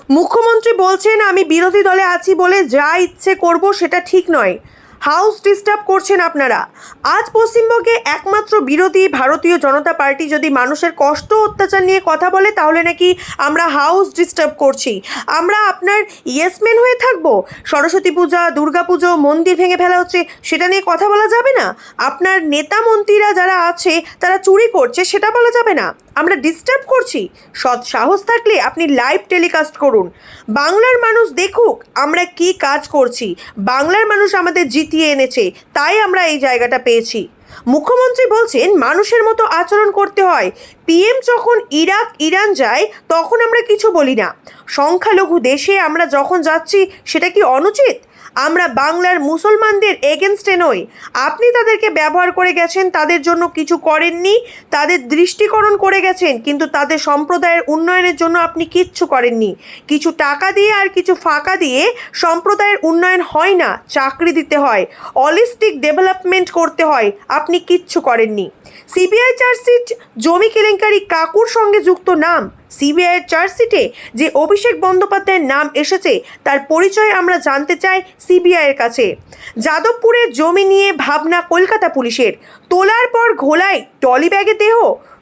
মুখ্যমন্ত্রী বলছেন আমি বিরোধী দলে আছি বলে যা ইচ্ছে করব সেটা ঠিক নয়। হাউস ডিস্টার্ব করছেন আপনারা। আজ পশ্চিমবঙ্গে একমাত্র বিরোধী ভারতীয় জনতা পার্টি যদি মানুষের কষ্ট অত্যাচার নিয়ে কথা বলে তাহলে নাকি আমরা হাউস ডিস্টার্ব করছি। আমরা আপনার ইয়েসম্যান হয়ে থাকবো? সরস্বতী পূজা, দুর্গা পুজো, মন্দির ভেঙে ফেলা হচ্ছে, সেটা নিয়ে কথা বলা যাবে না? আপনার নেতা মন্ত্রীরা যারা আছে তারা চুরি করছে, সেটা বলা যাবে না? আমরা ডিস্টার্ব করছি? সৎ সাহস থাকলে আপনি লাইভ টেলিকাস্ট করুন, বাংলার মানুষ দেখুক আমরা কি কাজ করছি। বাংলার মানুষ আমাদের জিতিয়ে এনেছে, তাই আমরা এই জায়গাটা পেয়েছি। মুখ্যমন্ত্রী বলছেন মানুষের মতো আচরণ করতে হয়। পিএম যখন ইরাক ইরান যায় তখন আমরা কিছু বলি না। সংখ্যালঘু দেশে আমরা যখন যাচ্ছি সেটা কি অনুচিত? আমরা বাংলার মুসলমানদের এগেনস্টে নই। আপনি তাদেরকে ব্যবহার করে গেছেন, তাদের জন্য কিছু করেননি, তাদের দৃষ্টিকরণ করে গেছেন, কিন্তু তাদের সম্প্রদায়ের উন্নয়নের জন্য আপনি কিচ্ছু করেননি। কিছু টাকা দিয়ে আর কিছু ফাঁকা দিয়ে সম্প্রদায়ের উন্নয়ন হয় না, চাকরি দিতে হয়, অলিস্টিক ডেভেলপমেন্ট করতে হয়, আপনি কিচ্ছু করেননি। সিবিআই চার্জশিট জমি কেলেঙ্কারি কাকুর সঙ্গে যুক্ত নাম। সিবিআইয়ের চার্জশিটে যে অভিষেক বন্দ্যোপাধ্যায়ের নাম এসেছে তার পরিচয় আমরা জানতে চাই সিবিআইয়ের কাছে। যাদবপুরের জমি নিয়ে ভাবনা কলকাতা পুলিশের, তোলার পর ঘোলায় টলি ব্যাগে দেহ।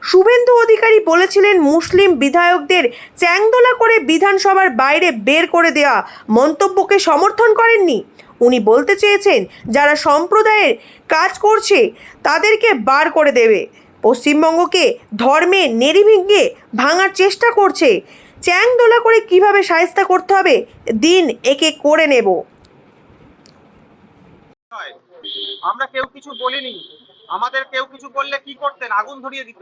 শুভেন্দু অধিকারী বলেছিলেন মুসলিম বিধায়কদের চ্যাংদোলা করে বিধানসভার বাইরে বের করে দেওয়া মন্তব্যকে সমর্থন করেননি। উনি বলতে চেয়েছেন যারা সম্প্রদায়ের কাজ করছে তাদেরকে বার করে দেবে। পশ্চিমবঙ্গকে ধর্মে নেড়িভেঙে ভাঙার চেষ্টা করছে। চ্যাংদোলা করে কিভাবে শায়েস্তা করতে হবে দিন একে করে নেব। আমরা কেউ কিছু বলিনি, আমাদের কেউ কিছু বললে কি করতেন? আগুন ধরিয়ে দিত।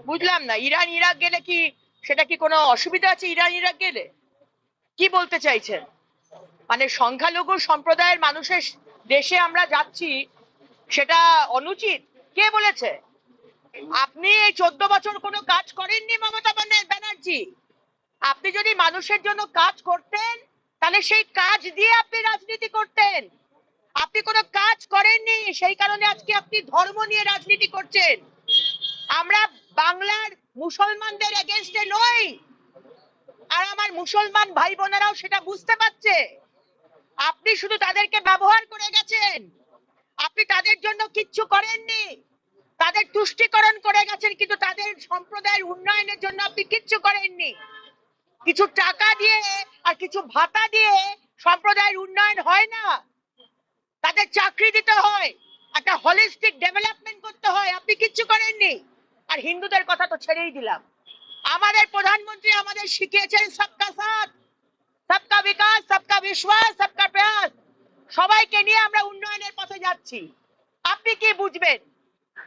বুঝলাম না, ইরান ইরাক গেলে কি সেটা কি কোনো অসুবিধা আছে? ইরান ইরাক গেলে কি বলতে চাইছেন? মানে সংখ্যালঘু সম্প্রদায়ের মানুষের দেশে আমরা যাচ্ছি সেটা অনুচিত? কে বলেছে? আপনি এই 14 বছর কোনো কাজ করেননি মমতা ব্যানার্জি। আপনি যদি মানুষের জন্য কাজ করতেন তাহলে সেই কাজ দিয়ে আপনি রাজনীতি করতেন। আপনি কোনো কাজ করেননি, সেই কারণে আজকে আপনি ধর্ম নিয়ে রাজনীতি করছেন। আমরা বাংলার মুসলমানদের এগেনস্টে নই, আর আমার মুসলমান ভাই বোনেরাও সেটা বুঝতে পারছে। আপনি শুধু তাদেরকে ব্যবহার করে গেছেন, আপনি তাদের জন্য কিচ্ছু করেননি, তাদের তুষ্টিকরণ করে গেছেন, কিন্তু তাদের সম্প্রদায়ের উন্নয়নের জন্য আপনি কিচ্ছু করেননি। কিছু টাকা দিয়ে আর কিছু ভাতা দিয়ে সম্প্রদায়ের উন্নয়ন হয় না, তাদের চাকরি দিতে হয়, একটা হলিস্টিক ডেভেলপমেন্ট করতে হয়, আপনি কিচ্ছু করেননি। আর হিন্দুদের কথা তো ছেড়েই দিলাম। আমাদের প্রধানমন্ত্রী আমাদের শিখিয়েছেন সবকা সাথ, সবকা বিকাশ, সবকা বিশ্বাস, সবকা প্রয়াস। সবাইকে নিয়ে আমরা উন্নয়নের পথে যাচ্ছি। আপনি কি বুঝবেন?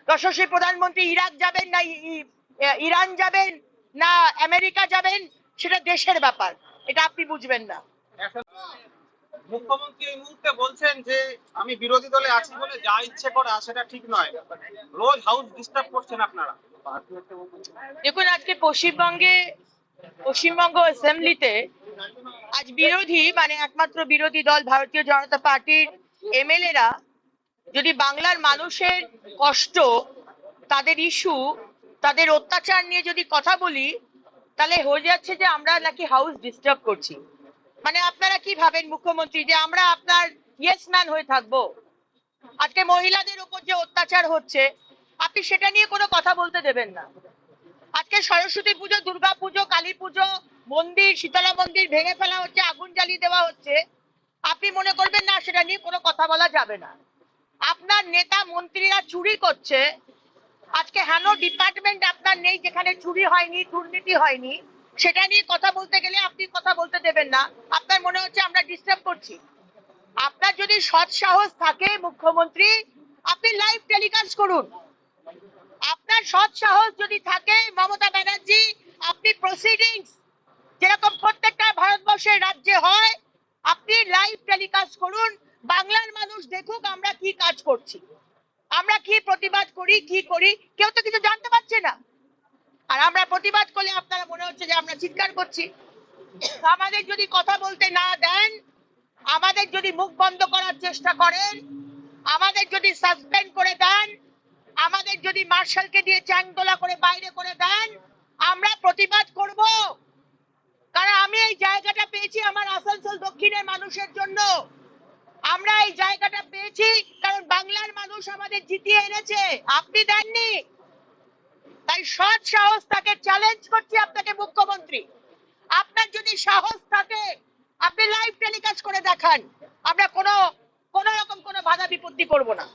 যশস্বী প্রধানমন্ত্রী ইরাক যাবেন না ইরান যাবেন না আমেরিকা যাবেন সেটা দেশের ব্যাপার, এটা আপনি বুঝবেন না। মুখ্যমন্ত্রী এই মুহূর্তে বলছেন যে আমি বিরোধী দলে আছি বলে যা ইচ্ছে করা সেটা ঠিক নয়। রোজ হাউস ডিস্টার্ব করছেন আপনারা। দেখুন, আজকে পশ্চিমবঙ্গ অ্যাসেম্বলিতে আজ বিরোধী মানে একমাত্র বিরোধী দল ভারতীয় জনতা পার্টির এমএলএরা যদি বাংলার মানুষের কষ্ট, তাদের ইস্যু, তাদের অত্যাচার নিয়ে যদি কথা বলি তাহলে হয়ে যাচ্ছে যে আমরা নাকি হাউস ডিস্টার্ব করছি। মানে আপনারা কি ভাবেন মুখ্যমন্ত্রী যে আমরা আপনার ইয়েস ম্যান হয়ে থাকবো? আজকে মহিলাদের উপর যে অত্যাচার হচ্ছে আপনি সেটা নিয়ে কোনো কথা বলতে দেবেন না। আজকে সরস্বতী পুজো, দুর্গা পুজো, কালী পুজো, মন্দির, শীতলা মন্দির ভেঙে ফেলা হচ্ছে, আগুন জ্বালিয়ে দেওয়া হচ্ছে, আপনি মনে করবেন না সেটা নিয়ে কোনো কথা বলা যাবে না। আপনার নেতা মন্ত্রীরা চুরি করছে, আজকে হেন ডিপার্টমেন্ট আপনার নেই যেখানে চুরি হয়নি, দুর্নীতি হয়নি, সেটা নিয়ে কথা বলতে গেলে আপনি কথা বলতে দেবেন না। আপনার মনে হচ্ছে আমরা ডিস্টার্ব করছি। আপনার যদি সৎ সাহস থাকে মুখ্যমন্ত্রী, আপনি লাইভ টেলিকাস্ট করুন। আপনার সৎ সাহস যদি থাকে মমতা ব্যানার্জি, আপনি প্রসিডিংস যেরকম প্রত্যেকটা ভারতবর্ষের রাজ্যে হয় আপনি লাইভ টেলিকাস্ট করুন। বাংলার মানুষ দেখুক আমরা কি কাজ করছি, আমরা কি প্রতিবাদ করি, কি করি। কেউ তো কিছু জানতে পারছে না, আর আমরা প্রতিবাদ করলে আপনারা মনে হচ্ছে যে আমরা চিৎকার করছি। আমাদের যদি কথা বলতে না দেন, আমাদের যদি মুখ বন্ধ করার চেষ্টা করেন, আমাদের যদি সাসপেন্ড করে দেন, আমাদের যদি মার্শালকে দিয়ে চ্যাংদোলা করে বাইরে করে দেন, আমরা প্রতিবাদ করব। কারণ আমি জায়গাটা পেয়েছি আমার আসানসোল দক্ষিণের মানুষের জন্য। আমরা এই জায়গাটা পেয়েছি কারণ বাংলার মানুষ আমাদের জিতিয়ে এনেছে, আপনি দেননি। তাই সৎ সাহস তাকে চ্যালেঞ্জ করছি আপনাকে মুখ্যমন্ত্রী, আপনার যদি সাহস থাকে আপনি লাইভ টেলিকাস্ট করে দেখান, আমরা কোনো রকম কোনো বাধা বিপত্তি করব না।